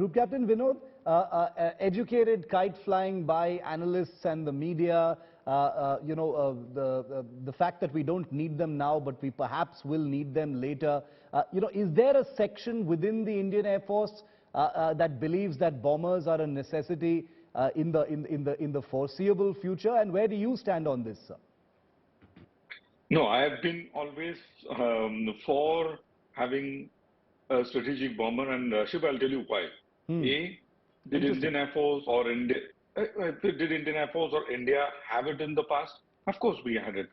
Group Captain Vinod, educated kite flying by analysts and the media, the fact that we don't need them now, but we perhaps will need them later. Is there a section within the Indian Air Force that believes that bombers are a necessity in the foreseeable future? And where do you stand on this, sir? No, I have been always for having a strategic bomber, and Shiv, I'll tell you why. Did Indian Air Force or India have it in the past? Of course, we had it.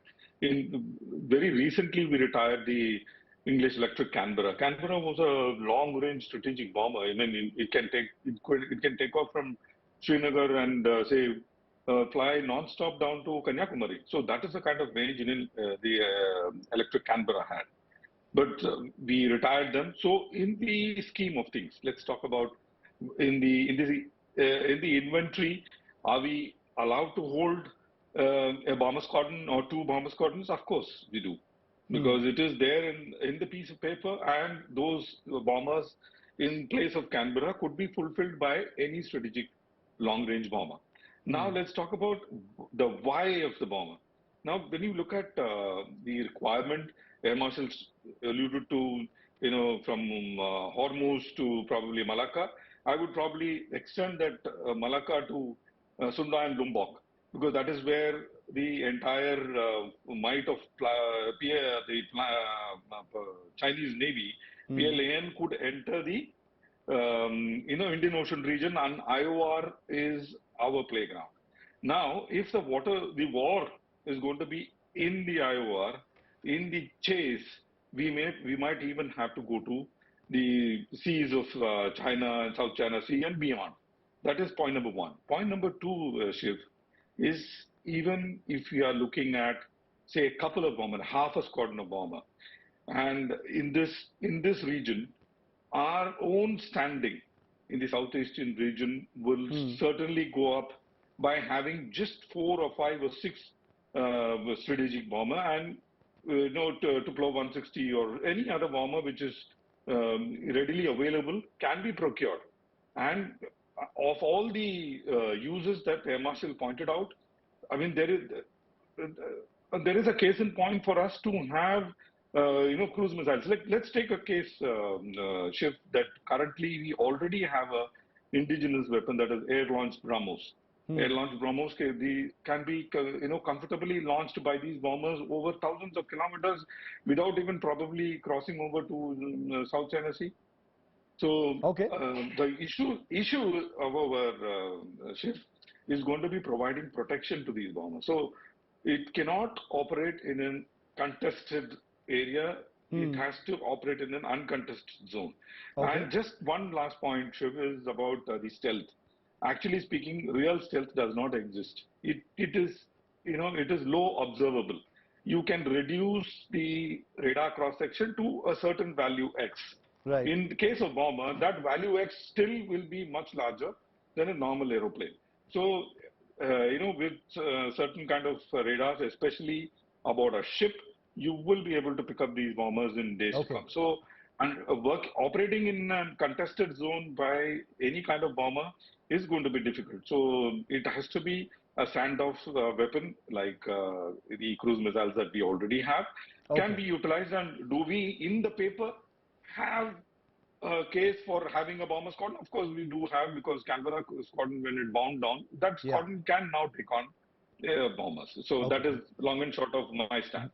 Very recently, we retired the English Electric Canberra. Canberra was a long-range strategic bomber. I mean, it can take off from Srinagar and fly non-stop down to Kanyakumari. So that is the kind of range the Electric Canberra had. But we retired them. So in the scheme of things, let's talk about in the inventory. Are we allowed to hold a bomber squadron or two bomber squadrons? Of course we do, because it is there in the piece of paper, and those bombers in place of Canberra could be fulfilled by any strategic long-range bomber. Now let's talk about the why of the bomber. Now, when you look at the requirement, Air Marshals alluded to, from Hormuz to probably Malacca. I would probably extend that Malacca to Sunda and Lombok, because that is where the entire might of the Chinese Navy, PLAN, could enter the Indian Ocean region, and IOR is our playground. Now, if the war is going to be in the IOR, in the chase, we might even have to go to the seas of China and South China Sea and beyond. That is point number one. Point number two, Shiv, is even if we are looking at, say, a couple of bombers, half a squadron of bomber, and in this region, our own standing in the South Asian region will certainly go up by having just 4 or 5 or 6 strategic bomber, and Tuplo 160 or any other bomber which is readily available can be procured. And of all the uses that Air Marshal pointed out, I mean, there is a case in point for us to have cruise missiles. Let's take a case, Shiv, that currently we already have a indigenous weapon, that is air-launched BrahMos. Air-launched BrahMos can be comfortably launched by these bombers over thousands of kilometers without even probably crossing over to South China Sea. So the issue of our Shiv is going to be providing protection to these bombers. So it cannot operate in a contested area. It has to operate in an uncontested zone. And just one last point, Shiv, is about the stealth. Actually speaking, real stealth does not exist. It is low observable. You can reduce the radar cross section to a certain value X. Right. In the case of bomber, that value X still will be much larger than a normal aeroplane. So, with certain kind of radars, especially about a ship, you will be able to pick up these bombers in days to come. So, and operating in a contested zone by any kind of bomber is going to be difficult. So it has to be a standoff weapon like the cruise missiles that we already have can be utilized. And do we, in the paper, have a case for having a bomber squadron? Of course we do have, because Canberra squadron, when it bound down, that squadron can now take on bombers. So that is long and short of my stand.